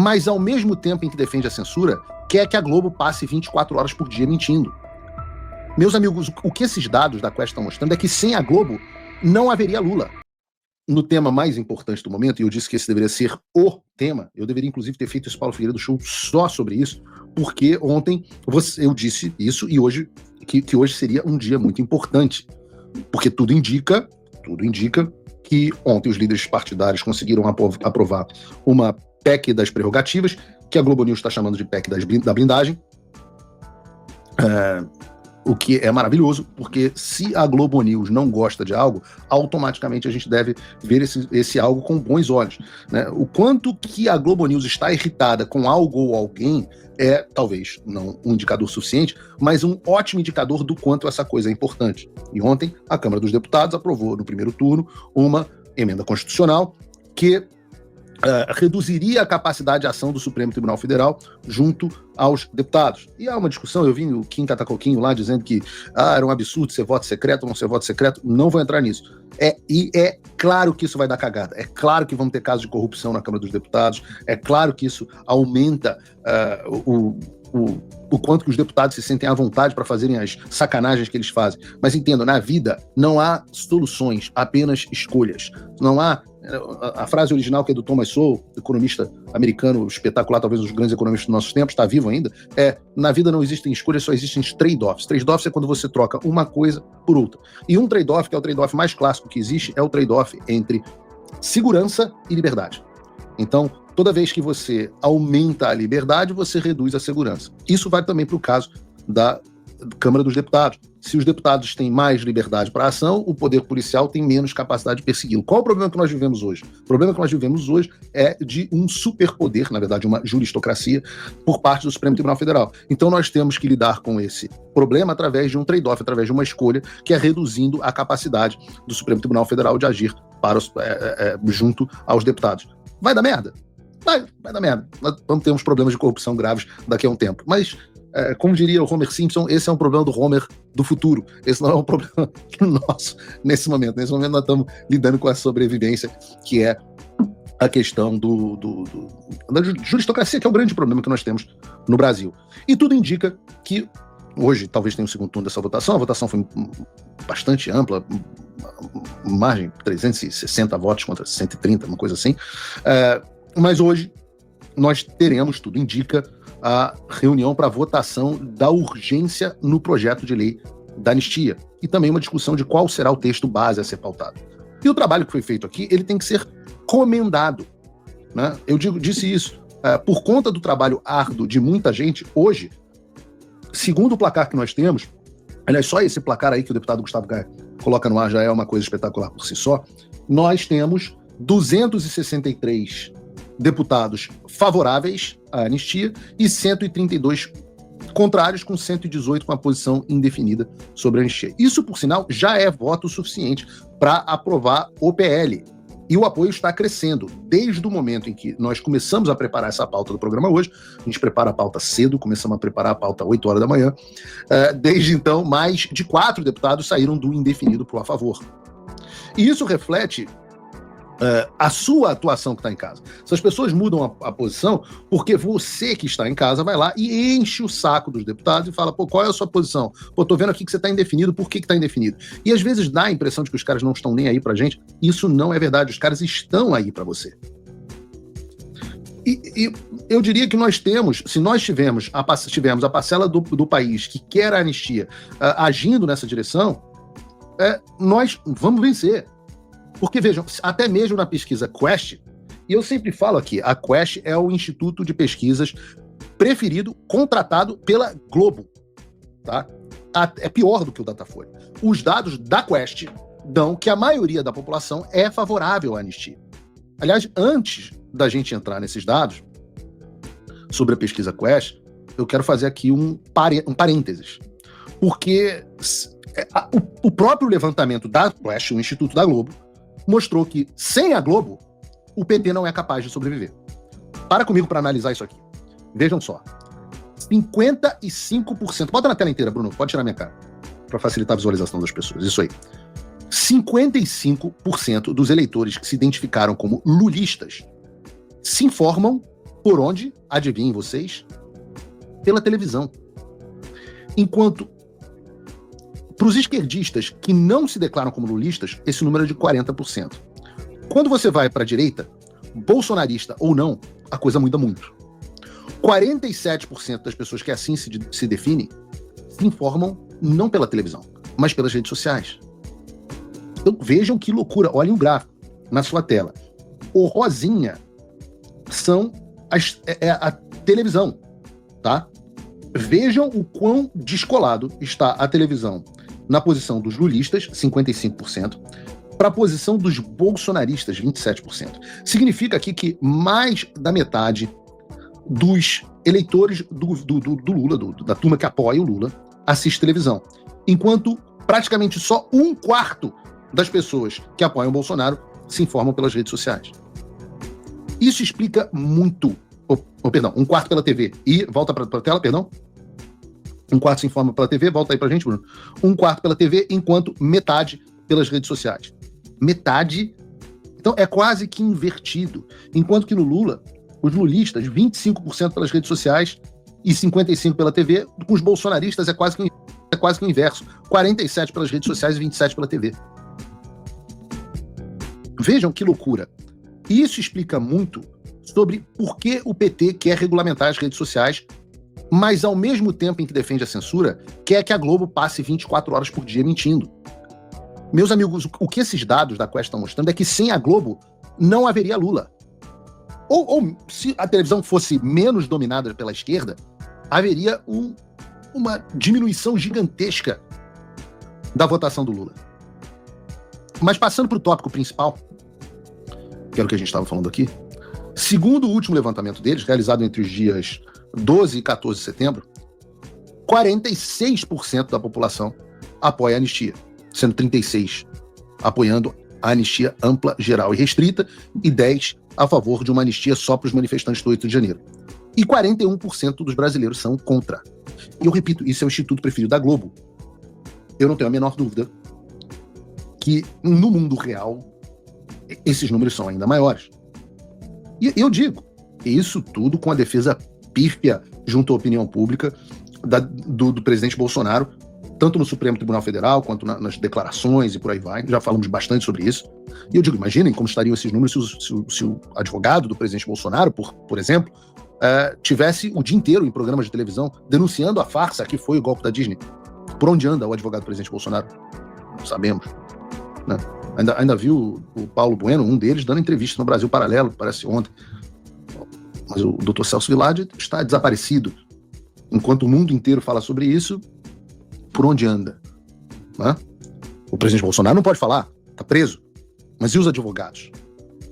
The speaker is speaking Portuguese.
mas ao mesmo tempo em que defende a censura, quer que a Globo passe 24 horas por dia mentindo. Meus amigos, o que esses dados da Quest estão mostrando é que sem a Globo não haveria Lula. No tema mais importante do momento, e eu disse que esse deveria ser o tema, eu deveria inclusive ter feito esse Paulo Figueiredo Show só sobre isso, porque ontem eu disse isso e hoje que hoje seria um dia muito importante, porque tudo indica que ontem os líderes partidários conseguiram aprovar uma PEC das prerrogativas, que a Globo News está chamando de PEC da blindagem, o que é maravilhoso, porque se a Globo News não gosta de algo, automaticamente a gente deve ver esse algo com bons olhos, né? O quanto que a Globo News está irritada com algo ou alguém é, talvez, não um indicador suficiente, mas um ótimo indicador do quanto essa coisa é importante. E ontem, a Câmara dos Deputados aprovou, no primeiro turno, uma emenda constitucional que reduziria a capacidade de ação do Supremo Tribunal Federal junto aos deputados. E há uma discussão, eu vi o Kim Catacoquinho lá dizendo que era um absurdo ser voto secreto ou não ser voto secreto, não vou entrar nisso. E é claro que isso vai dar cagada, é claro que vamos ter casos de corrupção na Câmara dos Deputados, é claro que isso aumenta o quanto que os deputados se sentem à vontade para fazerem as sacanagens que eles fazem. Mas entendam, na vida não há soluções, apenas escolhas. Não há a frase original que é do Thomas Sowell, economista americano espetacular, talvez um dos grandes economistas dos nossos tempos, está vivo ainda, na vida não existem escolhas, só existem trade-offs. Trade-offs é quando você troca uma coisa por outra. E um trade-off, que é o trade-off mais clássico que existe, é o trade-off entre segurança e liberdade. Então, toda vez que você aumenta a liberdade, você reduz a segurança. Isso vai também para o caso da Câmara dos Deputados. Se os deputados têm mais liberdade para ação, o poder policial tem menos capacidade de persegui-lo. Qual é o problema que nós vivemos hoje? O problema que nós vivemos hoje é de um superpoder, na verdade, uma juristocracia, por parte do Supremo Tribunal Federal. Então nós temos que lidar com esse problema através de um trade-off, através de uma escolha, que é reduzindo a capacidade do Supremo Tribunal Federal de agir junto aos deputados. Vai dar merda? Vai dar merda. Nós vamos ter uns problemas de corrupção graves daqui a um tempo. Mas, como diria o Homer Simpson, esse é um problema do Homer do futuro. Esse não é um problema nosso nesse momento. Nesse momento nós estamos lidando com a sobrevivência, que é a questão da juristocracia, que é o grande problema que nós temos no Brasil. E tudo indica que hoje, talvez tenha um segundo turno dessa votação, a votação foi bastante ampla, margem 360 votos contra 130, uma coisa assim. Mas hoje nós teremos, tudo indica, a reunião para votação da urgência no projeto de lei da anistia e também uma discussão de qual será o texto base a ser pautado. E o trabalho que foi feito aqui, ele tem que ser comendado, né? Eu disse isso, por conta do trabalho árduo de muita gente, hoje, segundo o placar que nós temos, aliás, só esse placar aí que o deputado Gustavo Gaia coloca no ar já é uma coisa espetacular por si só, nós temos 263 deputados favoráveis à anistia e 132 contrários, com 118 com a posição indefinida sobre a anistia. Isso, por sinal, já é voto suficiente para aprovar o PL. E o apoio está crescendo. Desde o momento em que nós começamos a preparar essa pauta do programa hoje, a gente prepara a pauta cedo, começamos a preparar a pauta às 8 horas da manhã, desde então, mais de 4 deputados saíram do indefinido para o a favor. E isso reflete a sua atuação que está em casa. Essas pessoas mudam a posição porque você que está em casa vai lá e enche o saco dos deputados e fala, qual é a sua posição? Tô vendo aqui que você está indefinido, por que está indefinido? E às vezes dá a impressão de que os caras não estão nem aí pra gente. Isso não é verdade, os caras estão aí pra você. E eu diria que nós temos, se nós tivermos a parcela do país que quer a anistia agindo nessa direção, nós vamos vencer. Porque, vejam, até mesmo na pesquisa Quest, e eu sempre falo aqui, a Quest é o instituto de pesquisas preferido, contratado pela Globo, tá? É pior do que o Datafolha. Os dados da Quest dão que a maioria da população é favorável à anistia. Aliás, antes da gente entrar nesses dados sobre a pesquisa Quest, eu quero fazer aqui um parênteses. Porque o próprio levantamento da Quest, o Instituto da Globo, mostrou que, sem a Globo, o PT não é capaz de sobreviver. Para comigo para analisar isso aqui. Vejam só. 55%... Bota na tela inteira, Bruno. Pode tirar minha cara. Para facilitar a visualização das pessoas. Isso aí. 55% dos eleitores que se identificaram como lulistas se informam Por onde? Adivinhem vocês? Pela televisão. Enquanto para os esquerdistas que não se declaram como lulistas, esse número é de 40%. Quando você vai para a direita, bolsonarista ou não, a coisa muda muito. 47% das pessoas que assim se definem se informam não pela televisão, mas pelas redes sociais. Então vejam que loucura, olhem o gráfico na sua tela. O rosinha é a televisão, tá? Vejam o quão descolado está a televisão na posição dos lulistas, 55%, para a posição dos bolsonaristas, 27%. Significa aqui que mais da metade dos eleitores do Lula, da turma que apoia o Lula, assiste televisão. Enquanto praticamente só 1/4 das pessoas que apoiam o Bolsonaro se informam pelas redes sociais. Isso explica muito. Perdão, 1/4 pela TV. E volta para a tela, perdão. 1/4 se informa pela TV, volta aí pra gente, Bruno. 1/4 pela TV, enquanto metade pelas redes sociais. Metade. Então é quase que invertido. Enquanto que no Lula, os lulistas, 25% pelas redes sociais e 55% pela TV, com os bolsonaristas é quase que o inverso. 47% pelas redes sociais e 27% pela TV. Vejam que loucura. Isso explica muito sobre por que o PT quer regulamentar as redes sociais, mas ao mesmo tempo em que defende a censura, quer que a Globo passe 24 horas por dia mentindo. Meus amigos, o que esses dados da Quest estão mostrando é que sem a Globo não haveria Lula. Ou se a televisão fosse menos dominada pela esquerda, haveria uma diminuição gigantesca da votação do Lula. Mas passando para o tópico principal, que era o que a gente estava falando aqui, segundo o último levantamento deles, realizado entre os dias 12 e 14 de setembro, 46% da população apoia a anistia, sendo 36% apoiando a anistia ampla, geral e restrita, e 10% a favor de uma anistia só para os manifestantes do 8 de janeiro. E 41% dos brasileiros são contra. E eu repito, isso é o Instituto Preferido da Globo. Eu não tenho a menor dúvida que no mundo real esses números são ainda maiores. E eu digo, isso tudo com a defesa pífia junto à opinião pública do presidente Bolsonaro, tanto no Supremo Tribunal Federal, quanto nas declarações e por aí vai. Já falamos bastante sobre isso. E eu digo, imaginem como estariam esses números se o advogado do presidente Bolsonaro, por exemplo, tivesse o dia inteiro em programas de televisão denunciando a farsa que foi o golpe da Disney. Por onde anda o advogado do presidente Bolsonaro? Não sabemos. Né? Ainda viu o Paulo Bueno, um deles, dando entrevista no Brasil Paralelo, parece ontem. Mas o Dr. Celso Villard está desaparecido. Enquanto o mundo inteiro fala sobre isso, por onde anda? Né? O presidente Bolsonaro não pode falar, está preso. Mas e os advogados?